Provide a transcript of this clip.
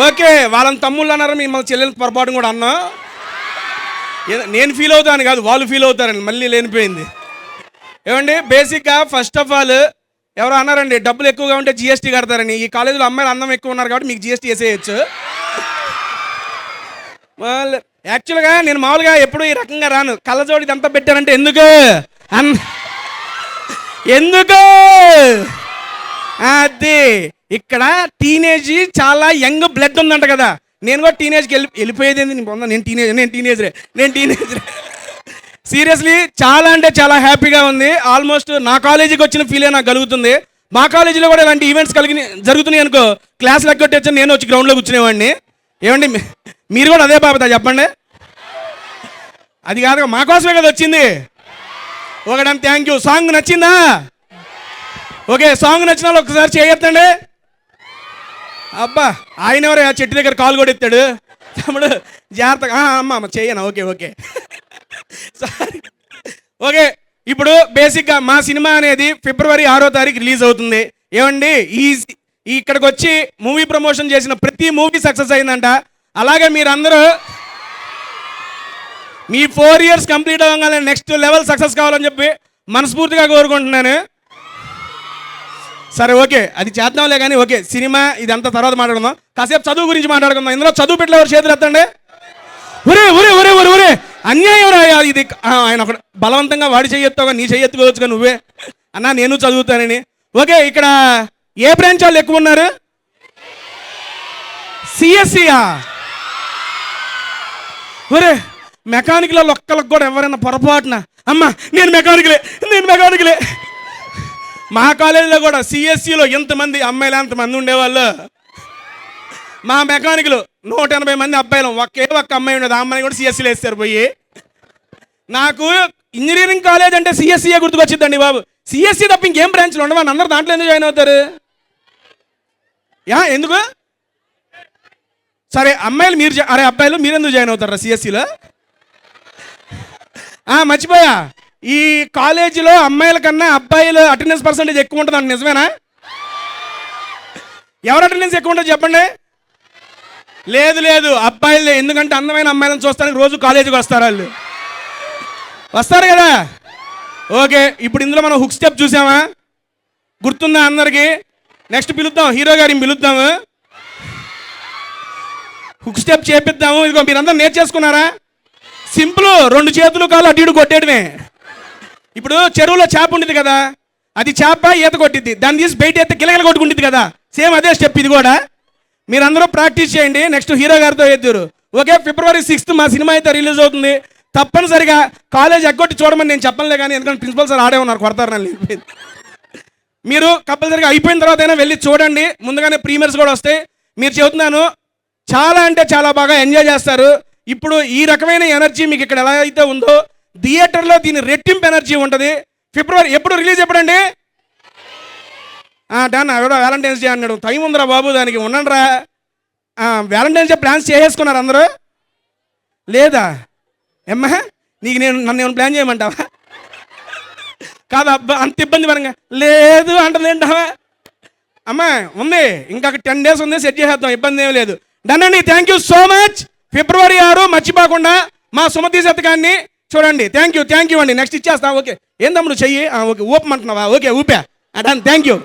Okay, వాళ్ళని తమ్ముళ్ళు అన్నారు, మిమ్మల్ని చెల్లెలు పొరపాటు కూడా అన్నా. నేను ఫీల్ అవుతాను కాదు, వాళ్ళు ఫీల్ అవుతారండి, మళ్ళీ లేనిపోయింది. ఏమండి, బేసిక్గా ఫస్ట్ ఆఫ్ ఆల్ ఎవరు అన్నారండి డబ్బులు ఎక్కువగా ఉంటే జిఎస్టీ కడతారని. ఈ కాలేజీలో అమ్మాయిలు అందం ఎక్కువ ఉన్నారు కాబట్టి మీకు జిఎస్టీ వేసేయచ్చు. వాళ్ళు యాక్చువల్గా నేను మామూలుగా ఎప్పుడు ఈ రకంగా రాను. కళ్ళజోడి ఇదంతా పెట్టారంటే ఎందుకు ఎందుకు అది ఇక్కడ టీనేజ్ చాలా యంగ్ బ్లడ్ ఉందంట కదా. నేను కూడా టీనేజ్కి వెళ్ళిపోయేది. నేను టీనేజరే. సీరియస్లీ చాలా అంటే చాలా హ్యాపీగా ఉంది. ఆల్మోస్ట్ నా కాలేజీకి వచ్చిన ఫీలే నాకు కలుగుతుంది. మా కాలేజీలో కూడా ఇలాంటి ఈవెంట్స్ జరుగుతున్నాయి అనుకో, క్లాసులు ఎగ్గొట్టేసి నేను వచ్చి గ్రౌండ్లో కూర్చునేవాడిని. ఏమండి, మీరు కూడా అదే బాబా చెప్పండి. అది కాదు, మా కోసమే కదా వచ్చింది. ఒకటం థ్యాంక్ యూ. సాంగ్ నచ్చిందా? ఓకే, సాంగ్ నచ్చిన వాళ్ళు ఒకసారి చేయొద్దండి. అబ్బా, ఆయన ఎవరు ఆ చెట్టు దగ్గర కాలు కూడా ఎత్తాడు. తమ్ముడు జాగ్రత్తగా అమ్మ చేయనా. Okay sorry. ఓకే, ఇప్పుడు బేసిక్గా మా సినిమా అనేది ఫిబ్రవరి 6వ తారీఖు రిలీజ్ అవుతుంది. ఏమండి, ఇక్కడికి వచ్చి మూవీ ప్రమోషన్ చేసిన ప్రతి మూవీ సక్సెస్ అయిందంట. అలాగే మీరందరూ మీ 4 years కంప్లీట్ అవ్వగానే నెక్స్ట్ లెవెల్ సక్సెస్ కావాలని చెప్పి మనస్ఫూర్తిగా కోరుకుంటున్నాను. సరే ఓకే, అది చేద్దాంలే కానీ. ఓకే, సినిమా ఇదంతా తర్వాత మాట్లాడుకుందాం. కాసేపు చదువు గురించి మాట్లాడుకుందాం. ఇందులో చదువు పెట్టలేవారు చేతులు ఎత్తండి. ఒరే అన్యాయం రా ఇది. ఆయన ఒక బలవంతంగా వాడి చెయ్యెత్తావుగా, నీ చెయ్యెత్తుకోవచ్చుగా నువ్వే. అన్నా నేను చదువుతానని. ఓకే, ఇక్కడ ఏ బ్రాంచ్ వాళ్ళు ఎక్కువ ఉన్నారు? సిఎస్సియా? ఒరే, మెకానికల్ ఒక్కరికి కూడా ఎవరైనా పొరపాటున అమ్మా నేను మెకానికలే. మా కాలేజీలో కూడా సిఎస్సిలో ఎంతమంది అమ్మాయిలు ఎంతమంది ఉండేవాళ్ళు. మా మెకానికల్ 180 మంది అబ్బాయిలు, ఒక్క అమ్మాయి ఉండేది. ఆ అమ్మాయిని కూడా సిఎస్సిలో వేస్తారు పోయి. నాకు ఇంజనీరింగ్ కాలేజ్ అంటే సిఎస్సిఏ గుర్తుకొచ్చిందండి బాబు. సిఎస్సి తప్ప ఇంకేం బ్రాంచ్లు ఉండవు. అందరూ దాంట్లో ఎందుకు జాయిన్ అవుతారు? ఎందుకు? సరే అమ్మాయిలు మీరు అబ్బాయిలు మీరు ఎందుకు జాయిన్ అవుతారా సిఎస్సిలో? మర్చిపోయా, ఈ కాలేజీలో అమ్మాయిల కన్నా అబ్బాయిలు అటెండెన్స్ పర్సెంటేజ్ ఎక్కువ ఉంటుంది అంట. నిజమేనా? ఎవరు అటెండెన్స్ ఎక్కువ ఉంటుంది చెప్పండి? లేదు అబ్బాయిలే. ఎందుకంటే అందమైన అమ్మాయిలను చూస్తానికి రోజు కాలేజీకి వస్తారు వాళ్ళు. వస్తారు కదా. ఓకే, ఇప్పుడు ఇందులో మనం హుక్ స్టెప్ చూసామా? గుర్తుందా అందరికి? నెక్స్ట్ పిలుద్దాం, హీరో గారిని పిలుద్దాము. Hook step చేపిద్దాము. ఇదిగో మీరందరూ నేర్చేసుకున్నారా? సింపుల్, 2 చేతులు కాళ్ళు అటు ఇటు కొట్టేయడమే. ఇప్పుడు చెరువులో చేప ఉంటుంది కదా, అది చేప ఈత కొట్టిద్ది, దాన్ని తీసి బయట ఎత్తే గిలగల కొట్టుకుంటుంది కదా. సేమ్ అదే స్టెప్ ఇది కూడా. మీరందరూ ప్రాక్టీస్ చేయండి. నెక్స్ట్ హీరో గారితో ఎద్దురు. ఓకే, ఫిబ్రవరి 6th మా సినిమా అయితే రిలీజ్ అవుతుంది. తప్పనిసరిగా కాలేజ్ ఎగ్గొట్టి చూడమని నేను చెప్పలే కానీ, ఎందుకంటే ప్రిన్సిపల్ సార్ ఆడే ఉన్నారు, కొడతారు నన్ను. మీరు కంపల్సరిగా అయిపోయిన తర్వాత అయినా వెళ్ళి చూడండి. ముందుగానే ప్రీమియర్స్ కూడా వస్తాయి. మీరు చెబుతున్నాను, చాలా అంటే చాలా బాగా ఎంజాయ్ చేస్తారు. ఇప్పుడు ఈ రకమైన ఎనర్జీ మీకు ఇక్కడ ఎలా అయితే ఉందో థియేటర్లో దీని రెట్టింపు ఎనర్జీ ఉంటుంది. ఫిబ్రవరి ఎప్పుడు రిలీజ్ ఎప్పుడండి? డాన్ ఎవడో వ్యాలంటైన్స్ డే అన్నాడు. టైం ఉందిరా బాబు దానికి, ఉండండిరా. వ్యాలంటైన్స్ డే ప్లాన్స్ చేసేసుకున్నారు అందరూ లేదా? ఏమ్మా నీకు నన్ను ఏమైనా ప్లాన్ చేయమంటావా? కాదు అబ్బా, అంత ఇబ్బంది పరంగా లేదు అంటుంది ఏంటావా? అమ్మా ఉంది, ఇంకా 10 days ఉంది, సెట్ చేసేద్దాం, ఇబ్బంది ఏమీ లేదు. డన్ అండి, థ్యాంక్ యూ సో మచ్. ఫిబ్రవరి 6 మర్చిపోకుండా మా సుమతి శతకాన్ని చూడండి. థ్యాంక్ యూ అండి. నెక్స్ట్ ఇచ్చేస్తా. ఓకే, ఏం తమ్ముడు చెయ్యి? ఓకే, ఊపమంటున్నావా? ఓకే ఊపా. Done, thank you.